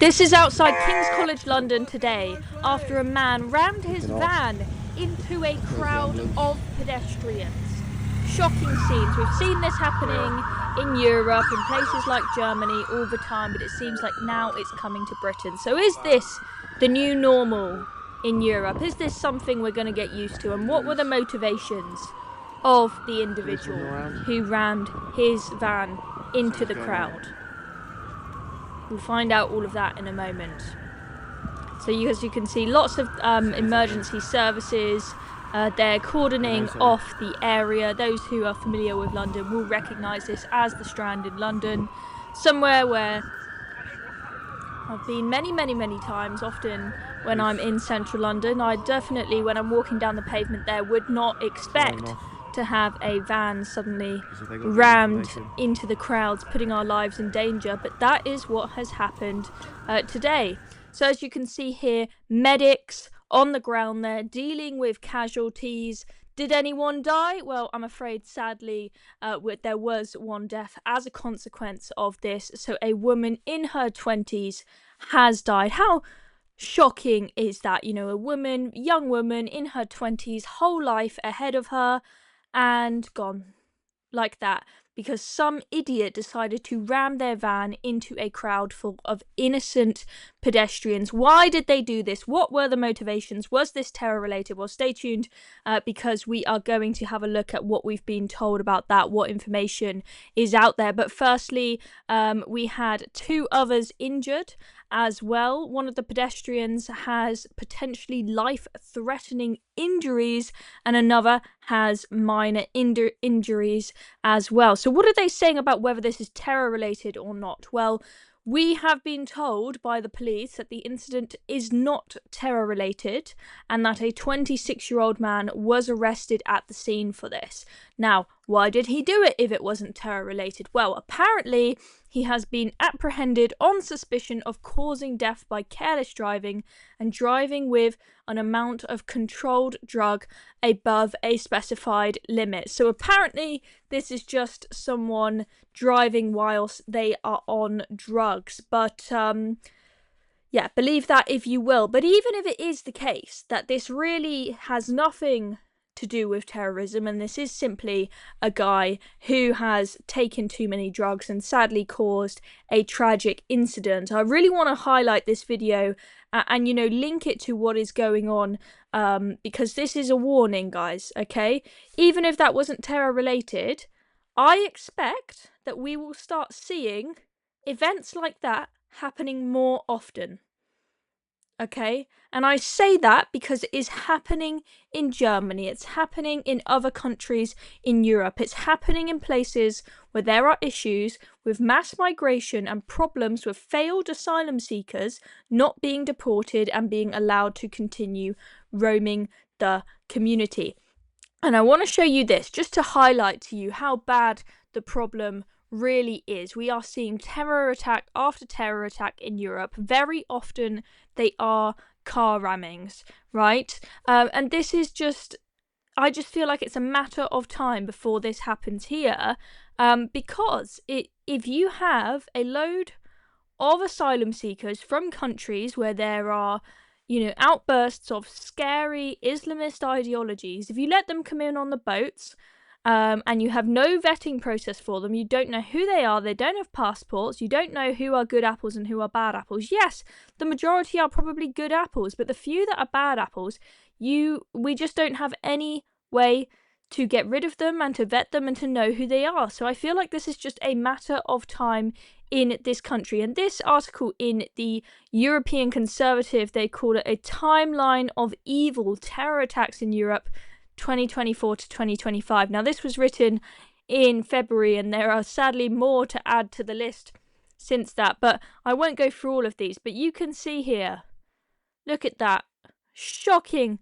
This is outside King's College London today after a man rammed his van into a crowd of pedestrians. Shocking scenes. We've seen this happening in Europe, in places like Germany all the time, but it seems like now it's coming to Britain. So is this the new normal in Europe? Is this something we're going to get used to? And what were the motivations of the individual who rammed his van into the crowd? We'll find out all of that in a moment. So as you can see, lots of emergency services. They're cordoning off the area. Those who are familiar with London will recognise this as the Strand in London. Somewhere where I've been many times, often when I'm in central London. I definitely, when I'm walking down the pavement there, would not expect to have a van suddenly rammed into the crowds, putting our lives in danger, but that is what has happened today. So as you can see here, medics on the ground there dealing with casualties. Did anyone die? Well, I'm afraid sadly there was one death as a consequence of this. So a woman in her 20s has died. How shocking is that? You know, a young woman in her 20s, whole life ahead of her, and gone like that because some idiot decided to ram their van into a crowd full of innocent pedestrians. Why did they do this? What were the motivations? Was this terror related? Well, stay tuned because we are going to have a look at what we've been told about that, what information is out there. But firstly, we had 2 others injured as well. One of the pedestrians has potentially life-threatening injuries and another has minor injuries as well. So what are they saying about whether this is terror related or not? Well, we have been told by the police that the incident is not terror related and that a 26-year-old man was arrested at the scene for this. Now, why did he do it if it wasn't terror related? Well, apparently he has been apprehended on suspicion of causing death by careless driving and driving with an amount of controlled drug above a specified limit. So apparently this is just someone driving whilst they are on drugs. But yeah, believe that if you will. But even if it is the case that this really has nothing to do with terrorism and this is simply a guy who has taken too many drugs and sadly caused a tragic incident, I really want to highlight this video and you know, link it to what is going on because this is a warning, guys. Okay, even if that wasn't terror related, I expect that we will start seeing events like that happening more often. Okay, and I say that because it is happening in Germany, it's happening in other countries in Europe, it's happening in places where there are issues with mass migration and problems with failed asylum seekers not being deported and being allowed to continue roaming the community. And I want to show you this just to highlight to you how bad the problem really is. We are seeing terror attack after terror attack in Europe. Very often they are car rammings, right? And this is just, I just feel like it's a matter of time before this happens here, because if you have a load of asylum seekers from countries where there are, you know, outbursts of scary Islamist ideologies, if you let them come in on the boats, and you have no vetting process for them, you don't know who they are, they don't have passports, you don't know who are good apples and who are bad apples. Yes, the majority are probably good apples, but the few that are bad apples, we just don't have any way to get rid of them and to vet them and to know who they are. So I feel like this is just a matter of time in this country. And this article in the European Conservative, they call it a timeline of evil terror attacks in Europe 2024 to 2025. Now this was written in February and there are sadly more to add to the list since that, but I won't go through all of these, but you can see here, look at that shocking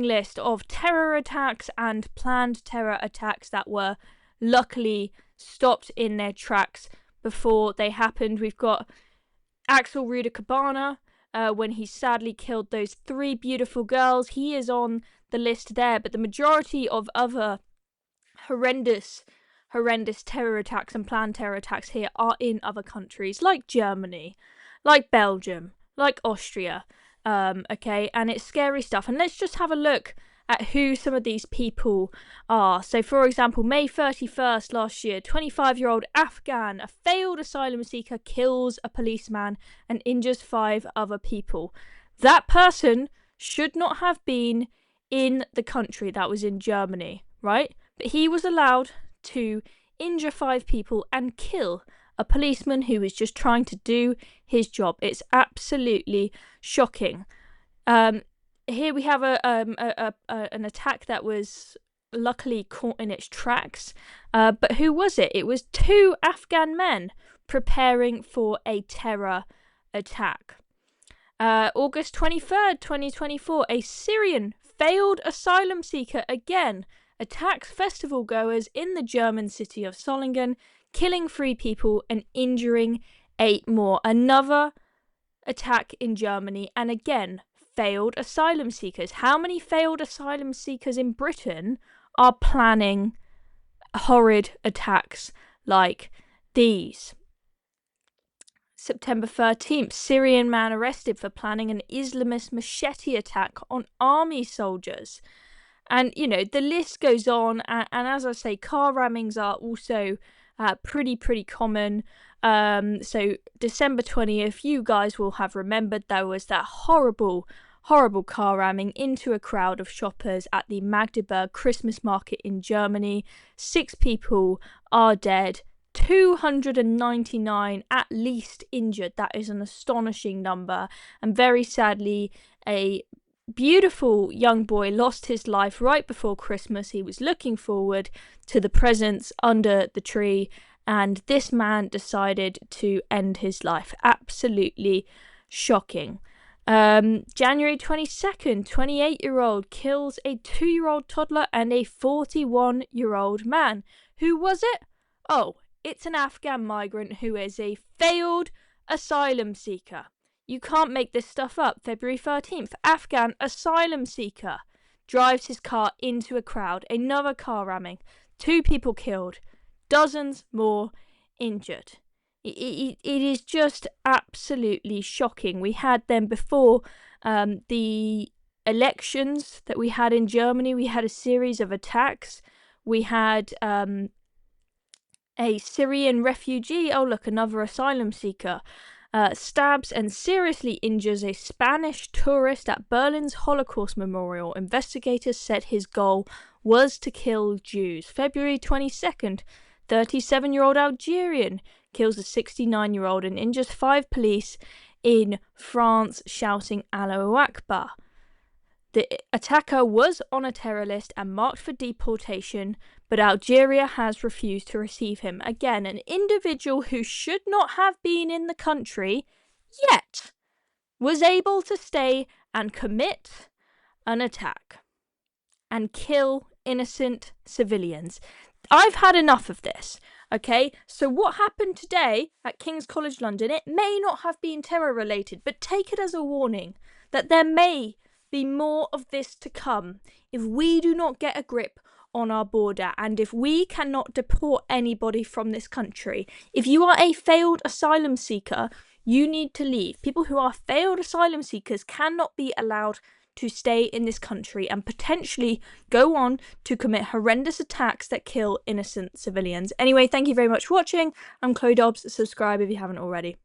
list of terror attacks and planned terror attacks that were luckily stopped in their tracks before they happened. We've got Axel Ruder Cabana, when he sadly killed those 3 beautiful girls. He is on the list there, but the majority of other horrendous terror attacks and planned terror attacks here are in other countries like Germany, like Belgium, like Austria. Okay, and it's scary stuff. And let's just have a look at who some of these people are. So, for example, May 31st last year, 25-year-old Afghan, a failed asylum seeker, kills a policeman and injures 5 other people. That person should not have been in the country. That was in Germany, right? But he was allowed to injure 5 people and kill a policeman who was just trying to do his job. It's absolutely shocking. Here we have an attack that was luckily caught in its tracks. But who was it? It was 2 Afghan men preparing for a terror attack. August 23rd, 2024, a Syrian failed asylum seeker again attacks festival goers in the German city of Solingen, killing 3 people and injuring 8 more. Another attack in Germany, and again, failed asylum seekers. How many failed asylum seekers in Britain are planning horrid attacks like these? September 13th, Syrian man arrested for planning an Islamist machete attack on army soldiers. And, you know, the list goes on. And as I say, car rammings are also pretty common. So December 20th, you guys will have remembered there was that horrible car ramming into a crowd of shoppers at the Magdeburg Christmas market in Germany. 6 people are dead. 299 at least injured. That is an astonishing number. And very sadly, a beautiful young boy lost his life right before Christmas. He was looking forward to the presents under the tree, and this man decided to end his life. Absolutely shocking. January 22nd, 28-year-old kills a 2-year-old toddler and a 41-year-old man. Who was it? Oh, it's an Afghan migrant who is a failed asylum seeker. You can't make this stuff up. February 13th, Afghan asylum seeker drives his car into a crowd. Another car ramming. 2 people killed. Dozens more injured. It is just absolutely shocking. We had them before the elections that we had in Germany. We had a series of attacks. We had a Syrian refugee, oh look, another asylum seeker, stabs and seriously injures a Spanish tourist at Berlin's Holocaust Memorial. Investigators said his goal was to kill Jews. February 22nd, 37-year-old Algerian kills a 69-year-old and injures 5 police in France, shouting Allahu Akbar. The attacker was on a terror list and marked for deportation, but Algeria has refused to receive him. Again, an individual who should not have been in the country, yet was able to stay and commit an attack and kill innocent civilians. I've had enough of this, okay? So what happened today at King's College London, it may not have been terror related, but take it as a warning that there may be more of this to come if we do not get a grip on our border and if we cannot deport anybody from this country. If you are a failed asylum seeker, you need to leave. People who are failed asylum seekers cannot be allowed to stay in this country and potentially go on to commit horrendous attacks that kill innocent civilians. Anyway, thank you very much for watching. I'm Chloe Dobbs. Subscribe if you haven't already.